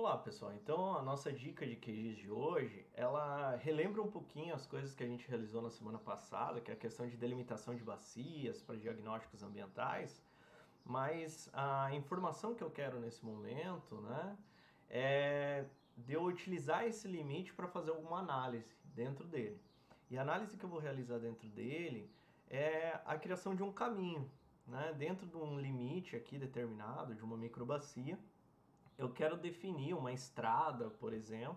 Olá pessoal, então a nossa dica de QGIS de hoje, ela relembra um pouquinho as coisas que a gente realizou na semana passada, que é a questão de delimitação de bacias para diagnósticos ambientais, mas a informação que eu quero nesse momento, né, é de eu utilizar esse limite para fazer alguma análise dentro dele. E a análise que eu vou realizar dentro dele é a criação de um caminho, né, dentro de um limite aqui determinado, de uma microbacia. Eu quero definir uma estrada, por exemplo,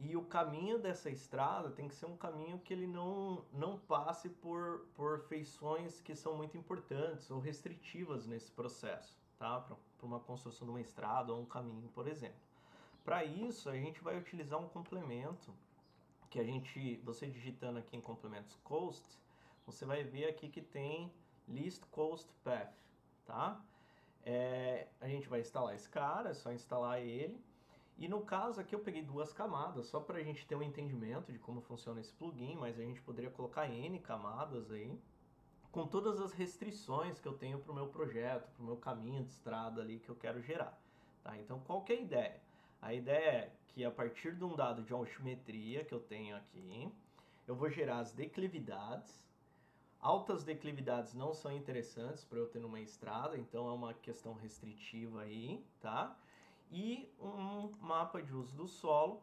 e o caminho dessa estrada tem que ser um caminho que ele não passe por feições que são muito importantes ou restritivas nesse processo, tá? Para uma construção de uma estrada ou um caminho, por exemplo. Para isso, a gente vai utilizar um complemento que você digitando aqui em complementos coast, você vai ver aqui que tem list coast path, tá? A gente vai instalar esse cara, é só instalar ele. E no caso aqui eu peguei duas camadas, só para a gente ter um entendimento de como funciona esse plugin, mas a gente poderia colocar N camadas aí, com todas as restrições que eu tenho para o meu projeto, para o meu caminho de estrada ali que eu quero gerar. Tá? Então qual que é a ideia? A ideia é que a partir de um dado de altimetria que eu tenho aqui, eu vou gerar as declividades. Altas declividades não são interessantes para eu ter numa estrada, então é uma questão restritiva aí, tá? E um mapa de uso do solo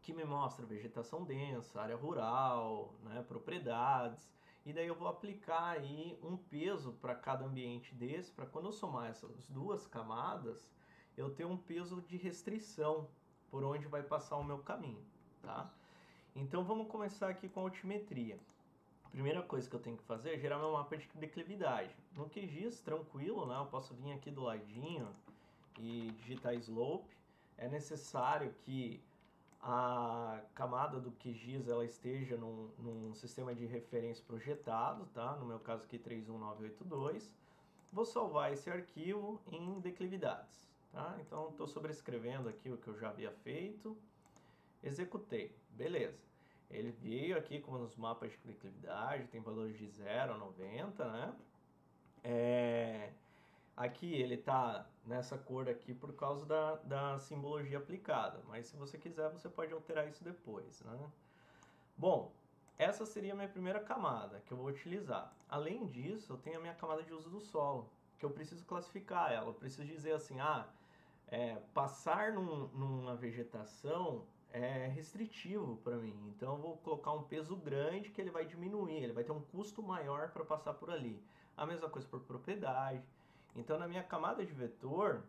que me mostra vegetação densa, área rural, né, propriedades. E daí eu vou aplicar aí um peso para cada ambiente desse, para quando eu somar essas duas camadas, eu ter um peso de restrição por onde vai passar o meu caminho, tá? Então vamos começar aqui com a altimetria. A primeira coisa que eu tenho que fazer é gerar meu mapa de declividade. No QGIS, tranquilo, né? Eu posso vir aqui do ladinho e digitar slope. É necessário que a camada do QGIS ela esteja num sistema de referência projetado, tá? No meu caso aqui 31982. Vou salvar esse arquivo em declividades, tá? Então estou sobrescrevendo aqui o que eu já havia feito. Executei, beleza. Ele veio aqui com os mapas de declividade, tem valores de 0 a 90, né? Aqui ele está nessa cor aqui por causa da simbologia aplicada, mas se você quiser você pode alterar isso depois, né? Bom, essa seria a minha primeira camada que eu vou utilizar. Além disso, eu tenho a minha camada de uso do solo, que eu preciso classificar ela. Eu preciso dizer assim, passar numa vegetação é restritivo para mim. Então eu vou colocar um peso grande que ele vai diminuir, ele vai ter um custo maior para passar por ali. A mesma coisa por propriedade. Então na minha camada de vetor,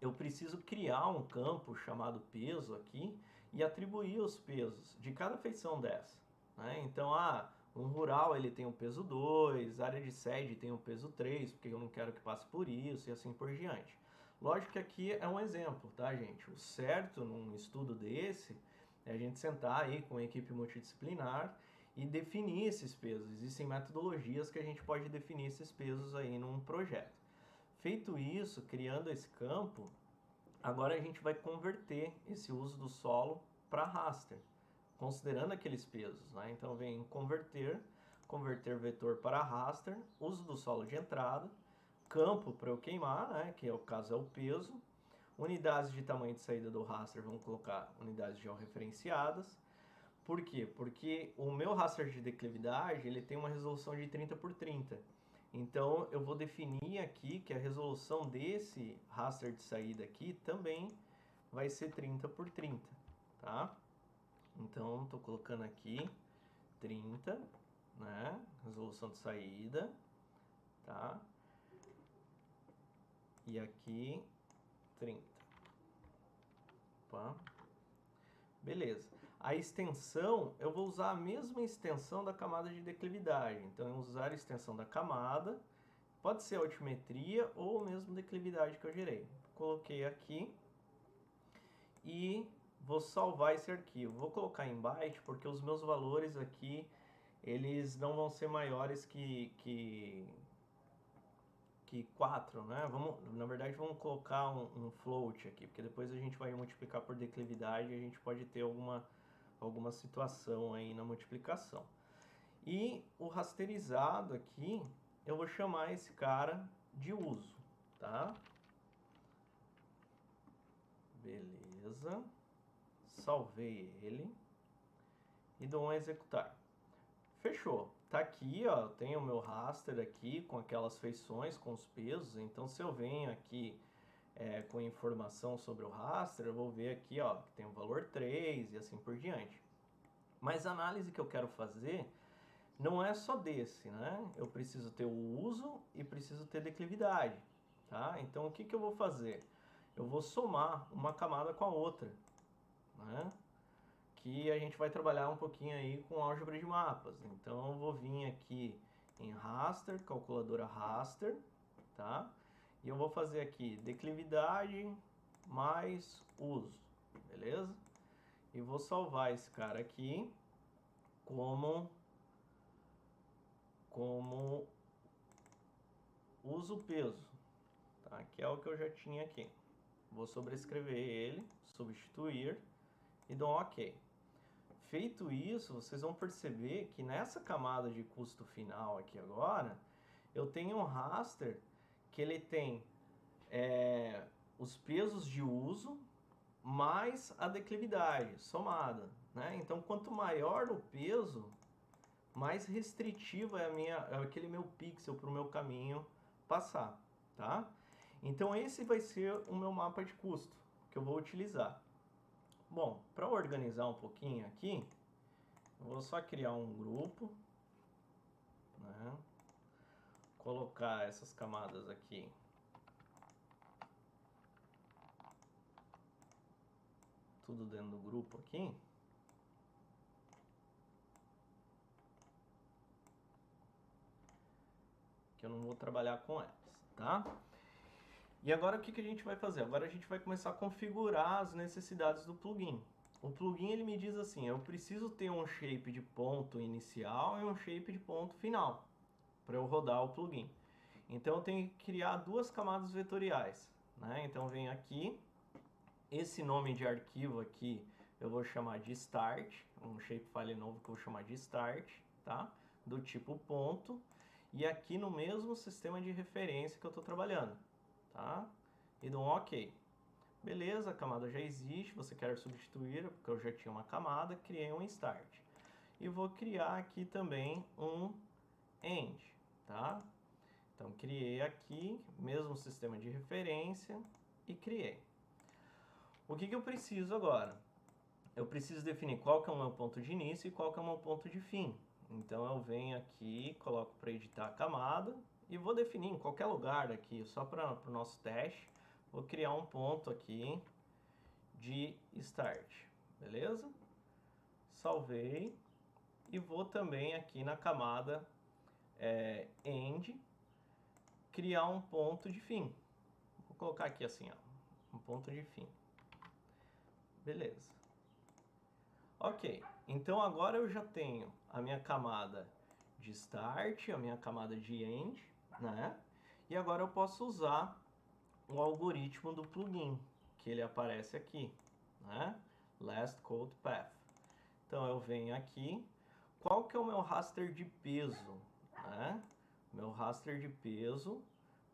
eu preciso criar um campo chamado peso aqui e atribuir os pesos de cada feição dessa, né? Então, um rural ele tem o peso 2, área de sede tem o peso 3, porque eu não quero que passe por isso e assim por diante. Lógico que aqui é um exemplo, tá, gente? O certo num estudo desse é a gente sentar aí com a equipe multidisciplinar e definir esses pesos. Existem metodologias que a gente pode definir esses pesos aí num projeto. Feito isso, criando esse campo, agora a gente vai converter esse uso do solo para raster, considerando aqueles pesos, né? Então vem converter vetor para raster, uso do solo de entrada, campo para eu queimar, né? Que é o caso é o peso, unidades de tamanho de saída do raster, vamos colocar unidades georreferenciadas. Por quê? Porque o meu raster de declividade ele tem uma resolução de 30 por 30. Então eu vou definir aqui que a resolução desse raster de saída aqui também vai ser 30 por 30, tá? Então estou colocando aqui 30, né? Resolução de saída, tá? E aqui 30. Opa. Beleza. A extensão, eu vou usar a mesma extensão da camada de declividade. Então, eu vou usar a extensão da camada, pode ser altimetria ou mesmo declividade que eu gerei. Coloquei aqui e vou salvar esse arquivo. Vou colocar em byte porque os meus valores aqui, eles não vão ser maiores que 4, né? Na verdade, vamos colocar um float aqui, porque depois a gente vai multiplicar por declividade e a gente pode ter alguma situação aí na multiplicação. E o rasterizado aqui, eu vou chamar esse cara de uso, tá? Beleza. Salvei ele. E dou um executar. Fechou. Tá aqui, ó, tem o meu raster aqui com aquelas feições, com os pesos. Então, se eu venho aqui com informação sobre o raster, eu vou ver aqui, ó, que tem o valor 3 e assim por diante. Mas a análise que eu quero fazer não é só desse, né? Eu preciso ter o uso e preciso ter declividade, tá? Então, o que que eu vou fazer? Eu vou somar uma camada com a outra, né? Que a gente vai trabalhar um pouquinho aí com álgebra de mapas. Então, eu vou vir aqui em raster, calculadora raster, tá? E eu vou fazer aqui declividade mais uso, beleza? E vou salvar esse cara aqui como uso peso, tá? Que é o que eu já tinha aqui. Vou sobrescrever ele, substituir e dou um OK. Feito isso, vocês vão perceber que nessa camada de custo final aqui agora, eu tenho um raster que ele tem os pesos de uso mais a declividade somada, né? Então, quanto maior o peso, mais restritivo é aquele meu pixel para o meu caminho passar, tá? Então, esse vai ser o meu mapa de custo que eu vou utilizar. Bom, para organizar um pouquinho aqui, eu vou só criar um grupo, né? Colocar essas camadas aqui tudo dentro do grupo aqui. Que eu não vou trabalhar com elas, tá? E agora o que que a gente vai fazer? Agora a gente vai começar a configurar as necessidades do plugin. O plugin ele me diz assim, eu preciso ter um shape de ponto inicial e um shape de ponto final para eu rodar o plugin. Então eu tenho que criar duas camadas vetoriais, né? Então eu venho aqui, esse nome de arquivo aqui eu vou chamar de start, um shapefile novo que eu vou chamar de start, tá? Do tipo ponto, e aqui no mesmo sistema de referência que eu estou trabalhando, tá? E dou um OK. Beleza, a camada já existe, você quer substituir, porque eu já tinha uma camada, criei um start. E vou criar aqui também um end, tá? Então, criei aqui, mesmo sistema de referência, e criei. O que que eu preciso agora? Eu preciso definir qual que é o meu ponto de início e qual que é o meu ponto de fim. Então, eu venho aqui, coloco para editar a camada, e vou definir em qualquer lugar daqui, só para o nosso teste, vou criar um ponto aqui de start, beleza? Salvei, e vou também aqui na camada end, criar um ponto de fim. Vou colocar aqui assim, ó, um ponto de fim. Beleza. Ok, então agora eu já tenho a minha camada de start, a minha camada de end, né? E agora eu posso usar o algoritmo do plugin, que ele aparece aqui, né? Last Code Path. Então eu venho aqui, qual que é o meu raster de peso, né? Meu raster de peso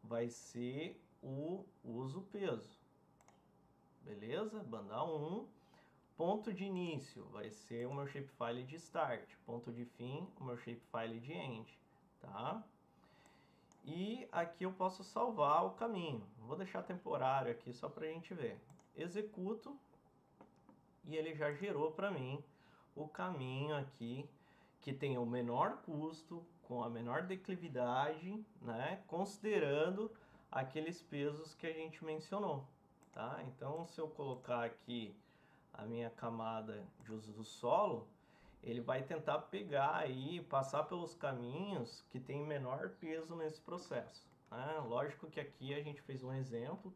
vai ser o uso peso, beleza? Banda 1. Ponto de início vai ser o meu shapefile de start, ponto de fim, o meu shapefile de end, tá? E aqui eu posso salvar o caminho. Vou deixar temporário aqui só para a gente ver. Executo e ele já gerou para mim o caminho aqui que tem o menor custo, com a menor declividade, né? Considerando aqueles pesos que a gente mencionou, tá? Então, se eu colocar aqui a minha camada de uso do solo, ele vai tentar pegar aí, passar pelos caminhos que tem menor peso nesse processo, né? Lógico que aqui a gente fez um exemplo,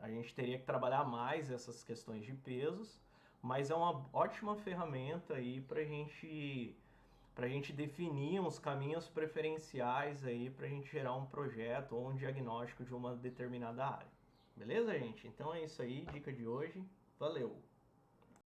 a gente teria que trabalhar mais essas questões de pesos, mas é uma ótima ferramenta aí para a gente definir uns caminhos preferenciais aí para a gente gerar um projeto ou um diagnóstico de uma determinada área. Beleza, gente? Então é isso aí, dica de hoje. Valeu!